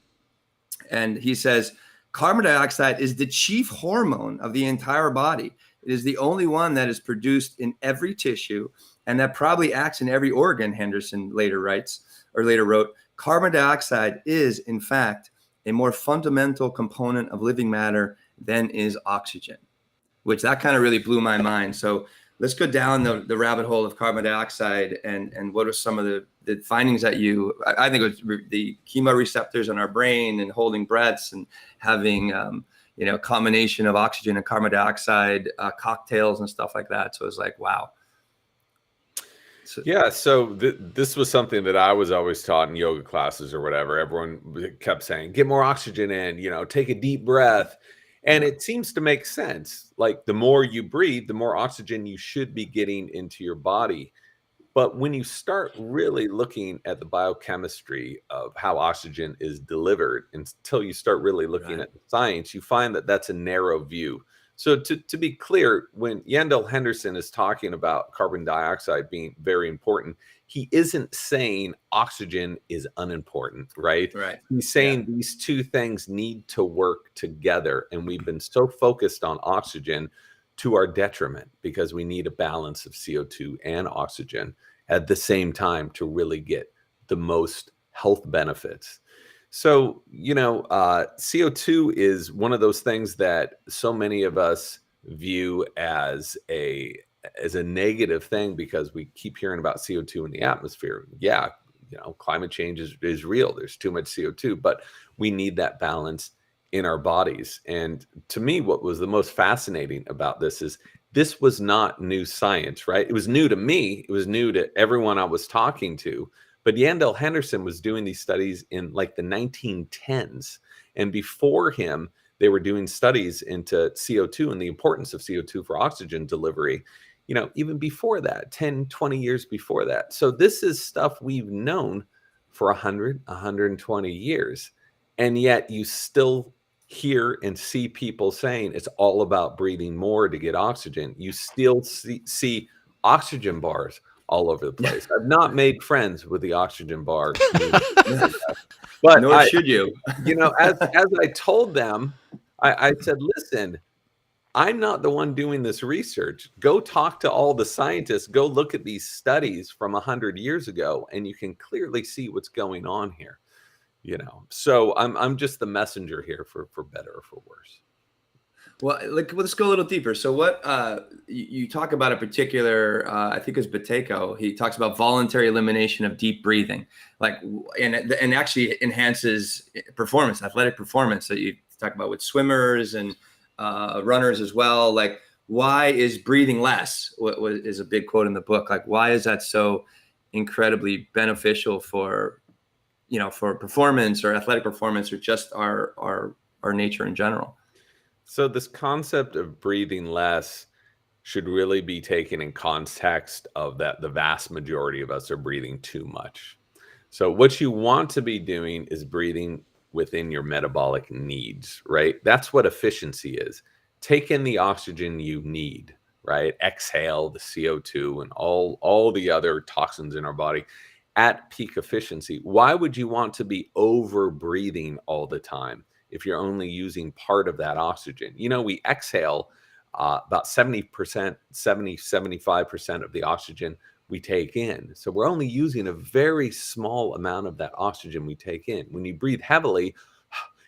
And he says, carbon dioxide is the chief hormone of the entire body. It is the only one that is produced in every tissue and that probably acts in every organ, Henderson later wrote. Carbon dioxide is, in fact, a more fundamental component of living matter than is oxygen, which that kind of really blew my mind. So let's go down the rabbit hole of carbon dioxide and what are some of the findings that I think it was the chemoreceptors in our brain and holding breaths and having, a combination of oxygen and carbon dioxide cocktails and stuff like that. So it's like, wow.
So this was something that I was always taught in yoga classes or whatever. Everyone kept saying, get more oxygen in, take a deep breath. And it seems to make sense. Like the more you breathe, the more oxygen you should be getting into your body. But when you start really looking at the biochemistry of how oxygen is delivered, until you start really looking at the science, you find that that's a narrow view. So to be clear, when Yandel Henderson is talking about carbon dioxide being very important, he isn't saying oxygen is unimportant, right?
Right.
He's saying these two things need to work together. And we've been so focused on oxygen to our detriment because we need a balance of CO2 and oxygen at the same time to really get the most health benefits. So, CO2 is one of those things that so many of us view as a negative thing because we keep hearing about CO2 in the atmosphere. Yeah, climate change is real. There's too much CO2, but we need that balance in our bodies. And to me, what was the most fascinating about this is this was not new science, right? It was new to me. It was new to everyone I was talking to. But Yandel Henderson was doing these studies in like the 1910s. And before him, they were doing studies into CO2 and the importance of CO2 for oxygen delivery, even before that, 10, 20 years before that. So this is stuff we've known for 100, 120 years. And yet you still hear and see people saying it's all about breathing more to get oxygen. You still see oxygen bars all over the place. I've not made friends with the oxygen bar. But
nor should you.
As I told them, I said, listen, I'm not the one doing this research. Go talk to all the scientists. Go look at these studies from 100 years ago, and you can clearly see what's going on here. So I'm just the messenger here for better or for worse.
Well, let's go a little deeper. So what you talk about a particular, I think it's Buteyko. He talks about voluntary elimination of deep breathing, and actually enhances performance, athletic performance that you talk about with swimmers and runners as well. Like, why is breathing less? What is a big quote in the book? Like, why is that so incredibly beneficial for performance or athletic performance or just our nature in general?
So this concept of breathing less should really be taken in context of that the vast majority of us are breathing too much. So what you want to be doing is breathing within your metabolic needs, right? That's what efficiency is. Take in the oxygen you need, right? Exhale the CO2 and all the other toxins in our body at peak efficiency. Why would you want to be over breathing all the time if you're only using part of that oxygen? We exhale about 75% of the oxygen we take in. So we're only using a very small amount of that oxygen we take in. When you breathe heavily,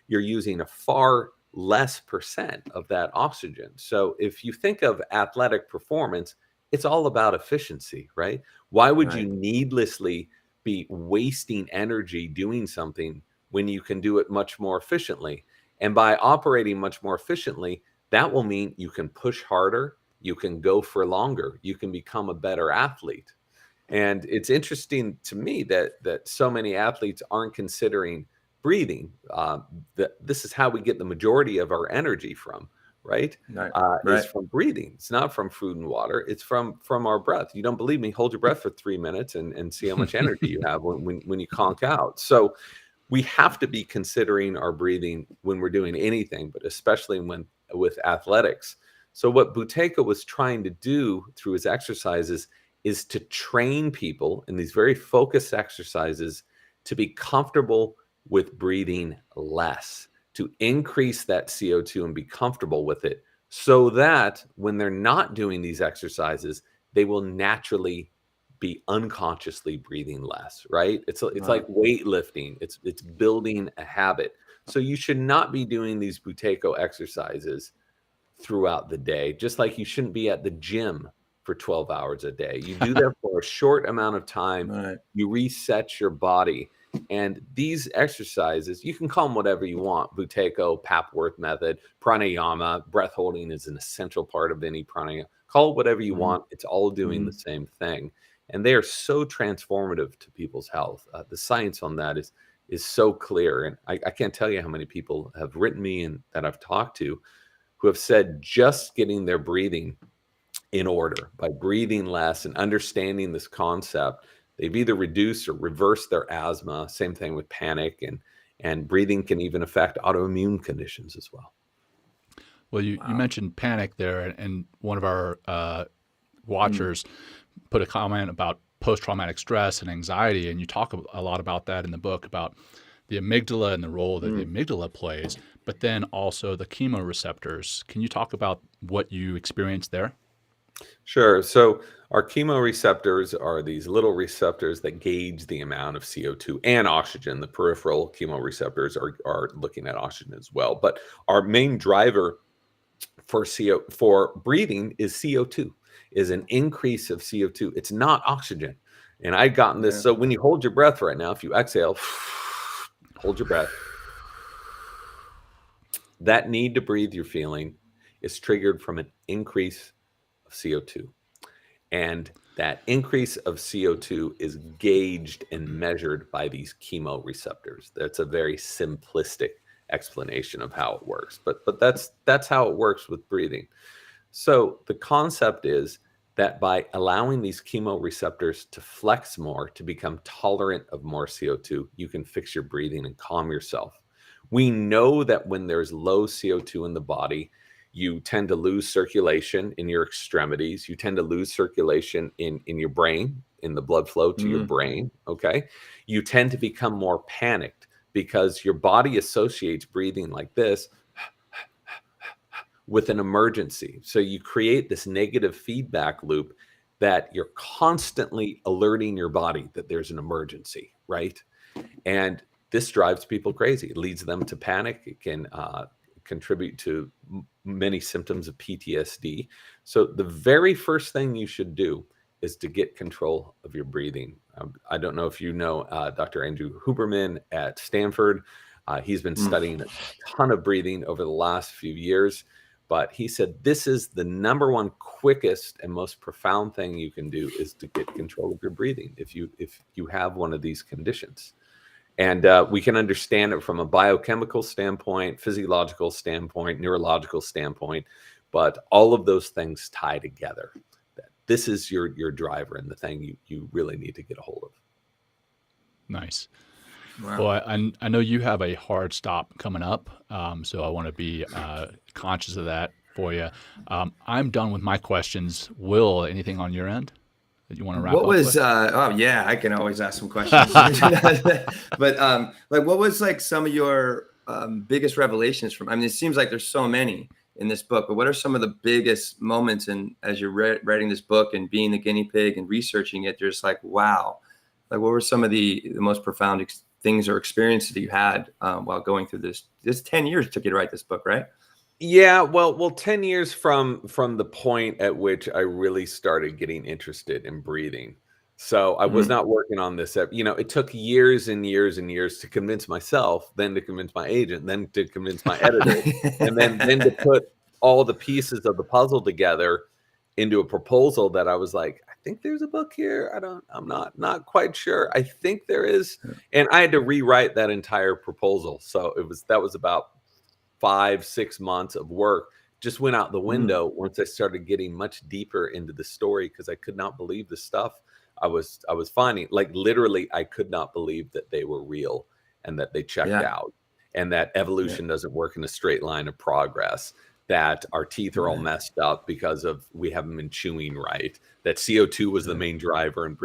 you're using a far less percent of that oxygen. So if you think of athletic performance, it's all about efficiency, right? Why would you needlessly be wasting energy doing something when you can do it much more efficiently? And by operating much more efficiently, that will mean you can push harder, you can go for longer, you can become a better athlete. And it's interesting to me that so many athletes aren't considering breathing. This is how we get the majority of our energy from, right? Is from breathing. It's not from food and water. It's from our breath. You don't believe me? Hold your breath for 3 minutes and see how much energy you have when you conk out. So we have to be considering our breathing when we're doing anything, but especially with athletics. So what Buteyko was trying to do through his exercises is to train people in these very focused exercises to be comfortable with breathing less, to increase that CO2 and be comfortable with it, so that when they're not doing these exercises, they will naturally be unconsciously breathing less, right? It's like weightlifting. It's building a habit. So you should not be doing these Buteyko exercises throughout the day, just like you shouldn't be at the gym for 12 hours a day. You do that for a short amount of time. You reset your body. And these exercises, you can call them whatever you want. Buteyko, Papworth method, pranayama, breath holding is an essential part of any pranayama. Call it whatever you want. It's all doing the same thing. And they are so transformative to people's health. The science on that is so clear. And I can't tell you how many people have written me and that I've talked to who have said just getting their breathing in order by breathing less and understanding this concept, they've either reduced or reversed their asthma. Same thing with panic, and breathing can even affect autoimmune conditions as well.
Well, you mentioned panic there, and one of our watchers put a comment about post-traumatic stress and anxiety, and you talk a lot about that in the book, about the amygdala and the role that the amygdala plays, but then also the chemoreceptors. Can you talk about what you experienced there?
Sure. So our chemoreceptors are these little receptors that gauge the amount of CO2 and oxygen. The peripheral chemoreceptors are looking at oxygen as well. But our main driver for breathing is CO2, is an increase of CO2. It's not oxygen. And I've gotten this. So when you hold your breath right now, if you exhale, hold your breath, that need to breathe you're feeling is triggered from an increase of CO2. And that increase of CO2 is gauged and measured by these chemoreceptors. That's a very simplistic explanation of how it works, but that's how it works with breathing. So the concept is that by allowing these chemoreceptors to flex more, to become tolerant of more CO2, you can fix your breathing and calm yourself. We know that when there's low CO2 in the body, you tend to lose circulation in your extremities. You tend to lose circulation in your brain, in the blood flow to your brain, okay? You tend to become more panicked because your body associates breathing like this with an emergency. So you create this negative feedback loop that you're constantly alerting your body that there's an emergency, right? And this drives people crazy. It leads them to panic. It can contribute to many symptoms of PTSD. So the very first thing you should do is to get control of your breathing. I don't know if you know Dr. Andrew Huberman at Stanford. He's been studying a ton of breathing over the last few years, but he said this is the number one quickest and most profound thing you can do is to get control of your breathing if you have one of these conditions. And we can understand it from a biochemical standpoint, physiological standpoint, neurological standpoint, but all of those things tie together. This is your driver and the thing you really need to get a hold of.
Nice.
Wow.
Well, I know you have a hard stop coming up, so I want to be conscious of that for you. I'm done with my questions. Will, anything on your end that you want to wrap up with?
I can always ask some questions. But like, what was like some of your biggest revelations from? I mean, it seems like there's so many in this book, but what are some of the biggest moments as you're writing this book and being the guinea pig and researching it? You're just like, wow, like what were some of the most profound things or experiences that you had while going through this? This 10 years took you to write this book, right?
Yeah, well, 10 years from the point at which I really started getting interested in breathing. So I was not working on this. It took years and years and years to convince myself, then to convince my agent, then to convince my editor, and then to put all the pieces of the puzzle together into a proposal that I was like, I think there's a book here. I'm not quite sure. I think there is. And I had to rewrite that entire proposal. So that was about 5-6 months of work just went out the window once I started getting much deeper into the story, because I could not believe the stuff I was finding. Like literally, I could not believe that they were real and that they checked out, and that evolution doesn't work in a straight line of progress, that our teeth are all messed up because we haven't been chewing right, that CO2 was the main driver. And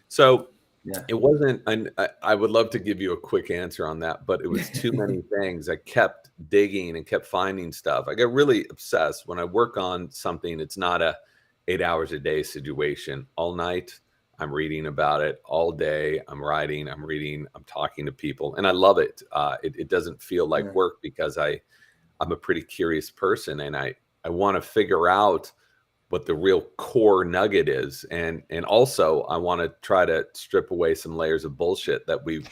so it wasn't, I would love to give you a quick answer on that, but it was too many things. I kept digging and kept finding stuff. I got really obsessed. When I work on something, it's not a 8 hours a day situation. All night, I'm reading about it. All day, I'm writing, I'm reading, I'm talking to people, and I love it. It doesn't feel like work, because I'm a pretty curious person, and I want to figure out what the real core nugget is. And also I want to try to strip away some layers of bullshit that we've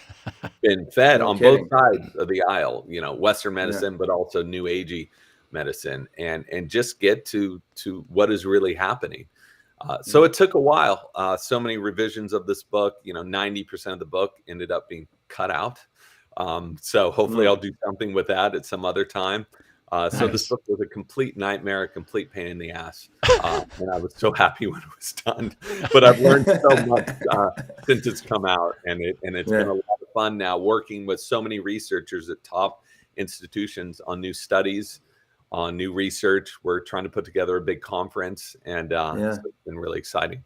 been fed on both sides of the aisle, Western medicine, but also new agey medicine, and just get to what is really happening. So it took a while. So many revisions of this book, 90% of the book ended up being cut out. So hopefully I'll do something with that at some other time. So this book was a complete nightmare, a complete pain in the ass. And I was so happy when it was done. But I've learned so much since it's come out. And it's been a lot of fun now working with so many researchers at top institutions on new studies, on new research. We're trying to put together a big conference, and so it's been really exciting.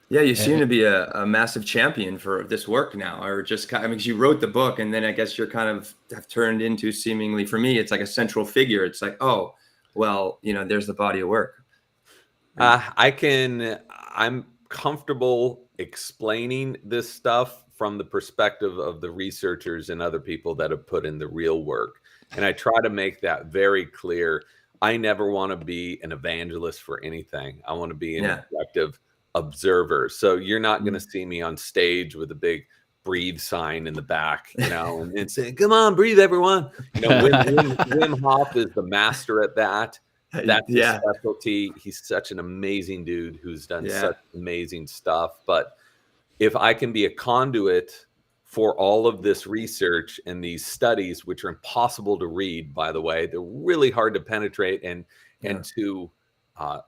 Yeah, you seem to be a massive champion for this work now, or just because you wrote the book, and then I guess you're kind of have turned into, seemingly for me, it's like a central figure. It's like, oh, well, there's the body of work.
I'm comfortable explaining this stuff from the perspective of the researchers and other people that have put in the real work. And I try to make that very clear. I never want to be an evangelist for anything. I want to be an objective observer. So you're not going to see me on stage with a big breathe sign in the back, and saying, come on, breathe, everyone. Wim Hof is the master at that. That's his specialty. He's such an amazing dude who's done such amazing stuff. But if I can be a conduit for all of this research and these studies, which are impossible to read, by the way, they're really hard to penetrate, and to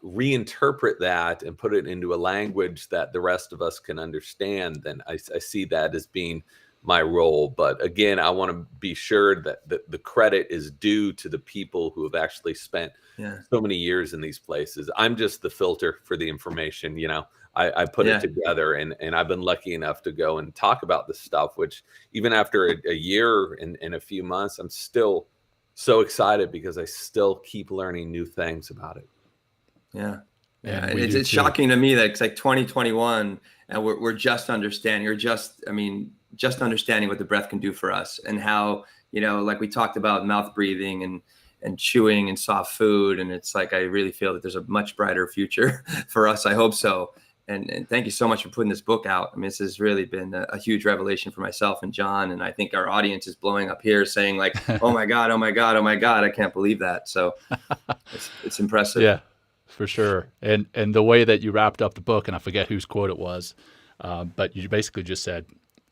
reinterpret that and put it into a language that the rest of us can understand, then I see that as being my role. But again, I want to be sure that the credit is due to the people who have actually spent so many years in these places. I'm just the filter for the information. I put it together, and I've been lucky enough to go and talk about this stuff, which even after a year and a few months, I'm still so excited because I still keep learning new things about it.
Yeah. It's shocking to me that it's like 2021 and we're just understanding, just understanding what the breath can do for us, and how, like we talked about mouth breathing and chewing and soft food. And it's like, I really feel that there's a much brighter future for us. I hope so. And thank you so much for putting this book out. This has really been a huge revelation for myself and Jon. And I think our audience is blowing up here saying like, oh my God, oh my God, oh my God, I can't believe that. So it's impressive.
Yeah, for sure. And the way that you wrapped up the book, and I forget whose quote it was, but you basically just said,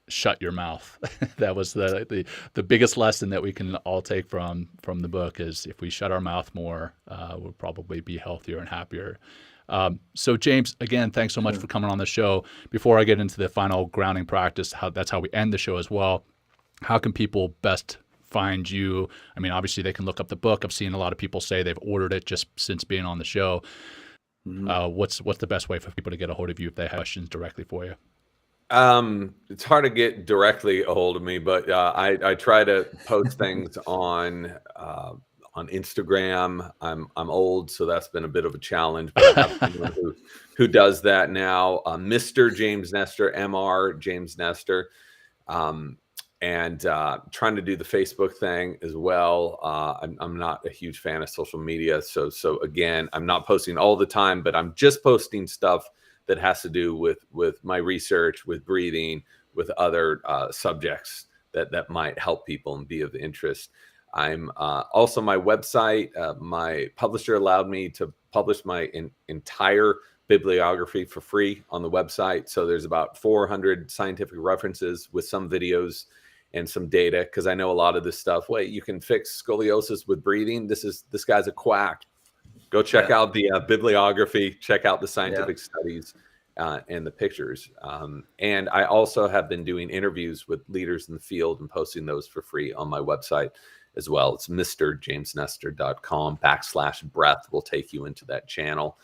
shut your mouth. That was the biggest lesson that we can all take from the book, is if we shut our mouth more, we'll probably be healthier and happier. So James, again, thanks so much for coming on the show. Before I get into the final grounding practice, that's how we end the show as well. How can people best find you? Obviously they can look up the book. I've seen a lot of people say they've ordered it just since being on the show. What's the best way for people to get a hold of you if they have questions directly for you?
It's hard to get directly a hold of me, but I try to post things on on Instagram. I'm old, so that's been a bit of a challenge, but I have someone who does that now. Mr. James Nestor, Mr. James Nestor. And trying to do the Facebook thing as well. I'm not a huge fan of social media. So again, I'm not posting all the time, but I'm just posting stuff that has to do with my research, with breathing, with other subjects that might help people and be of interest. I'm also my website. My publisher allowed me to publish my entire bibliography for free on the website. So there's about 400 scientific references with some videos and some data, because I know a lot of this stuff. Wait, you can fix scoliosis with breathing? This guy's a quack. Go check out the bibliography, check out the scientific studies and the pictures. And I also have been doing interviews with leaders in the field and posting those for free on my website as well. It's mrjamesnestor.com/breath will take you into that channel.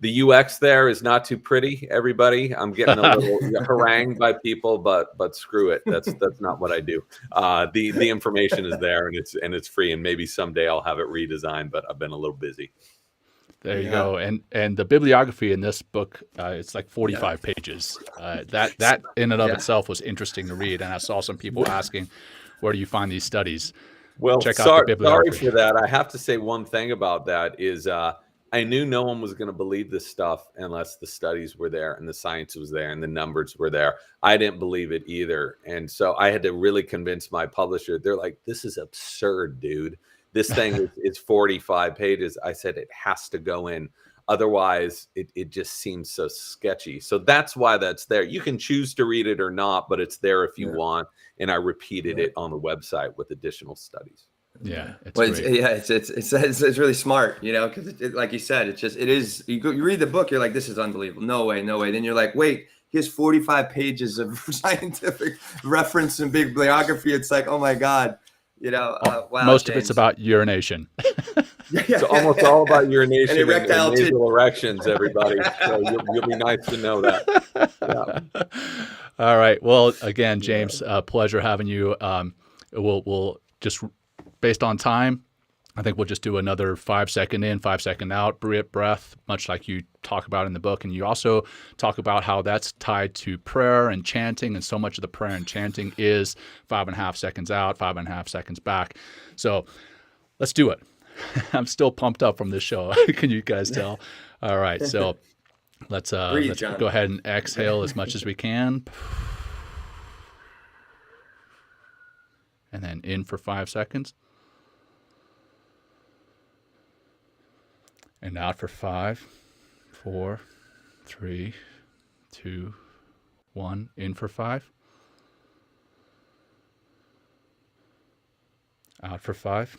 The UX there is not too pretty, everybody. I'm getting a little harangued by people, but screw it. That's not what I do. The information is there, and it's free, and maybe someday I'll have it redesigned, but I've been a little busy.
There you go. And the bibliography in this book, it's like 45 pages. That in and of itself was interesting to read, and I saw some people asking, where do you find these studies?
Well,
check out the bibliography.
Sorry for that. I have to say one thing about that is I knew no one was going to believe this stuff unless the studies were there and the science was there and the numbers were there. I didn't believe it either. And so I had to really convince my publisher. They're like, this is absurd, dude. This thing is 45 pages. I said, it has to go in. Otherwise, it just seems so sketchy. So that's why that's there. You can choose to read it or not, but it's there if you want. And I repeated it on the website with additional studies.
Yeah,
it's really smart, because like you said, it is. You read the book, you're like, this is unbelievable. No way. Then you're like, wait, here's 45 pages of scientific reference and bibliography. It's like, oh my God, wow.
Most
James.
of it's about urination.
It's almost all about urination and
erectile
nasal erections, everybody. So you'll be nice to know that. Yeah.
All right. Well, again, James, pleasure having you. We'll just, based on time, I think we'll just do another 5 second in, 5 second out breath, much like you talk about in the book. And you also talk about how that's tied to prayer and chanting. And so much of the prayer and chanting is 5.5 seconds out, 5.5 seconds back. So let's do it. I'm still pumped up from this show. Can you guys tell? All right. So let's go ahead and exhale as much as we can. And then in for 5 seconds. And out for 5, 4, 3, 2, 1. In for 5. Out for 5,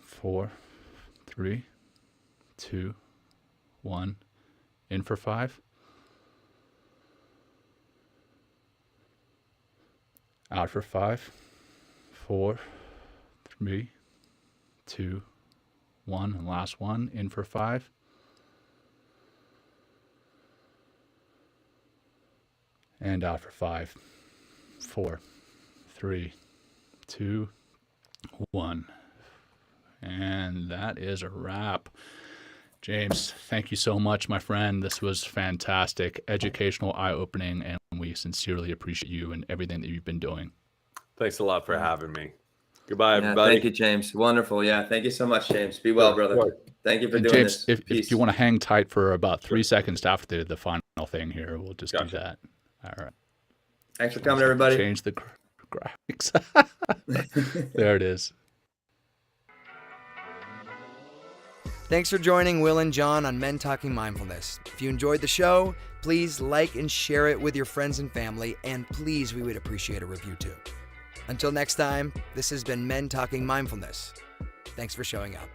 4, 3, 2, 1. In for 5. Out for 5, 4, 3, 2, 1. And last one. In for 5. And out for 5, 4, 3, 2, 1. And that is a wrap. James, thank you so much, my friend. This was fantastic, educational, eye-opening, and we sincerely appreciate you and everything that you've been doing.
Thanks a lot for having me. Goodbye, everybody.
Thank you, James. Wonderful. Yeah, thank you so much, James. Be well, brother.
Sure.
Thank you for doing
James,
this.
If you want to hang tight for about 3 seconds after the final thing here, we'll just do that. All right.
Thanks for coming, everybody.
Change the graphics. There it is.
Thanks for joining Will and Jon on Men Talking Mindfulness. If you enjoyed the show, please like and share it with your friends and family, and please, we would appreciate a review too. Until next time, this has been Men Talking Mindfulness. Thanks for showing up.